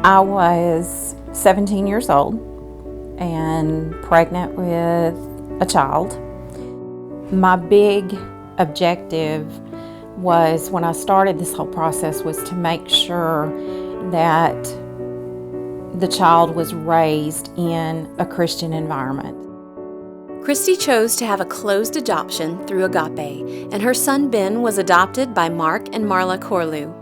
I was 17 years old and pregnant with a child. My big objective was, when I started this whole process, was to make sure that the child was raised in a Christian environment. Christy chose to have a closed adoption through AGAPE, and her son Ben was adopted by Mark and Marla Corlew.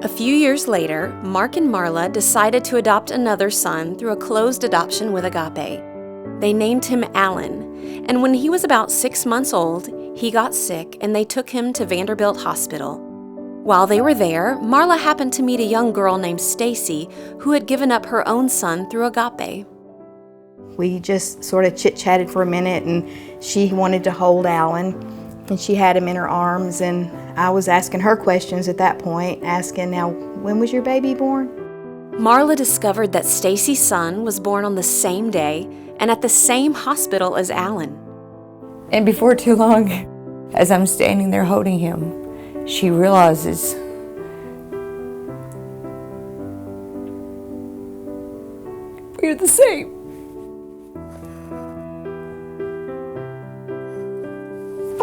A few years later, Mark and Marla decided to adopt another son through a closed adoption with AGAPE. They named him Alan, and when he was about 6 months old, he got sick and they took him to Vanderbilt Hospital. While they were there, Marla happened to meet a young girl named Stacy who had given up her own son through AGAPE. We just sort of chit-chatted for a minute, and she wanted to hold Alan, and she had him in her arms, and I was asking her questions at that point, asking, now, when was your baby born? Marla discovered that Stacy's son was born on the same day and at the same hospital as Alan. And before too long, as I'm standing there holding him, she realizes we're the same.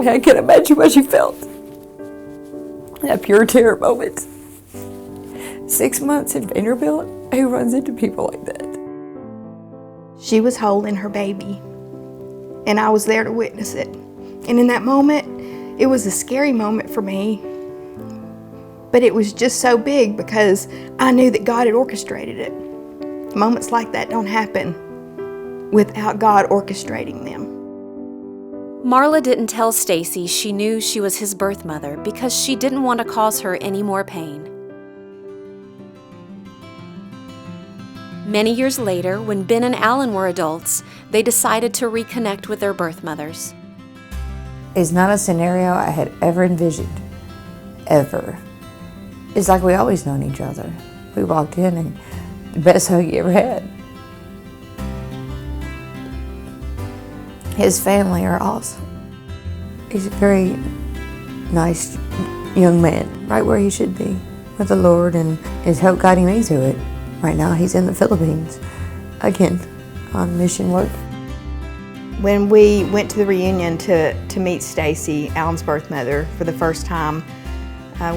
I can't imagine what she felt. That pure terror moment. 6 months in Vanderbilt, who runs into people like that? She was holding her baby, and I was there to witness it. And in that moment, it was a scary moment for me, but it was just so big because I knew that God had orchestrated it. Moments like that don't happen without God orchestrating them. Marla didn't tell Stacy she knew she was his birth mother because she didn't want to cause her any more pain. Many years later, when Ben and Alan were adults, they decided to reconnect with their birth mothers. It's not a scenario I had ever envisioned, ever. It's like we always known each other. We walked in and the best hug you ever had. His family are awesome. He's a very nice young man, right where he should be with the Lord, and His help guiding me through it. Right now he's in the Philippines, again, on mission work. When we went to the reunion to meet Stacy, Alan's birth mother, for the first time,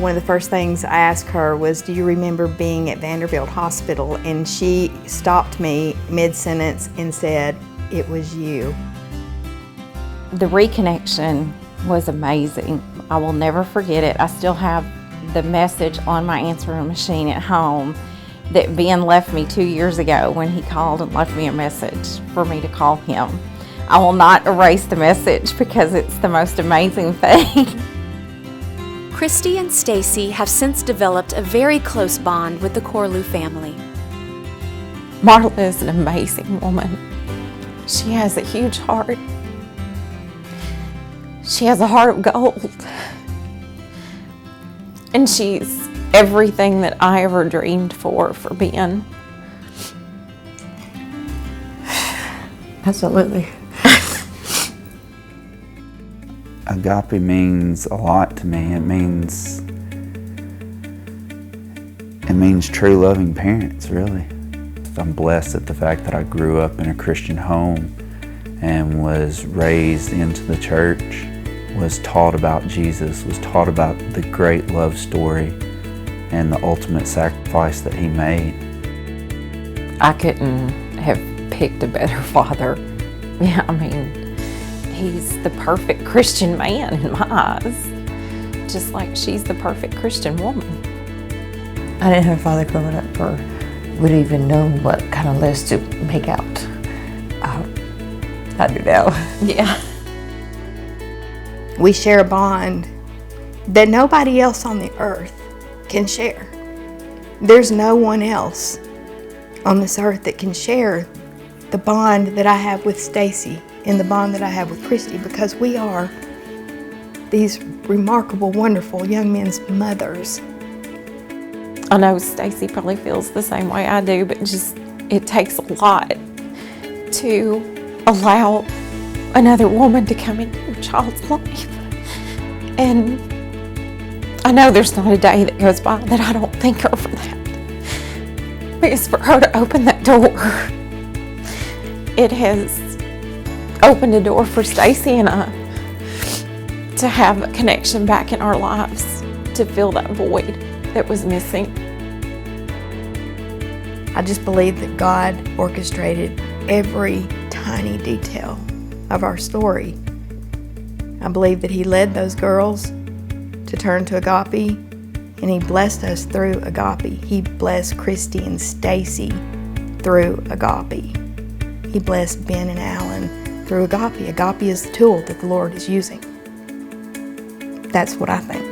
one of the first things I asked her was, do you remember being at Vanderbilt Hospital? And she stopped me mid-sentence and said, it was you. The reconnection was amazing. I will never forget it. I still have the message on my answering machine at home that Ben left me 2 years ago when he called and left me a message for me to call him. I will not erase the message because it's the most amazing thing. Christy and Stacy have since developed a very close bond with the Corlew family. Marla is an amazing woman. She has a huge heart. She has a heart of gold. And she's everything that I ever dreamed for Ben. Absolutely. AGAPE means a lot to me. It means true loving parents, really. I'm blessed at the fact that I grew up in a Christian home and was raised into the church, was taught about Jesus, was taught about the great love story and the ultimate sacrifice that He made. I couldn't have picked a better father. Yeah, I mean, he's the perfect Christian man in my eyes, just like she's the perfect Christian woman. I didn't have a father growing up or would even know what kind of list to make out. I do now. Yeah. We share a bond that nobody else on the earth can share. There's no one else on this earth that can share the bond that I have with Stacy and the bond that I have with Christy, because we are these remarkable, wonderful young men's mothers. I know Stacy probably feels the same way I do, but just it takes a lot to allow another woman to come into your child's life. And I know there's not a day that goes by that I don't thank her for that. is for her to open that door. It has opened a door for Stacy and I to have a connection back in our lives, to fill that void that was missing. I just believe that God orchestrated every tiny detail of our story. I believe that He led those girls to turn to AGAPE, and He blessed us through AGAPE. He blessed Christy and Stacy through AGAPE. He blessed Ben and Alan through AGAPE. AGAPE is the tool that the Lord is using. That's what I think.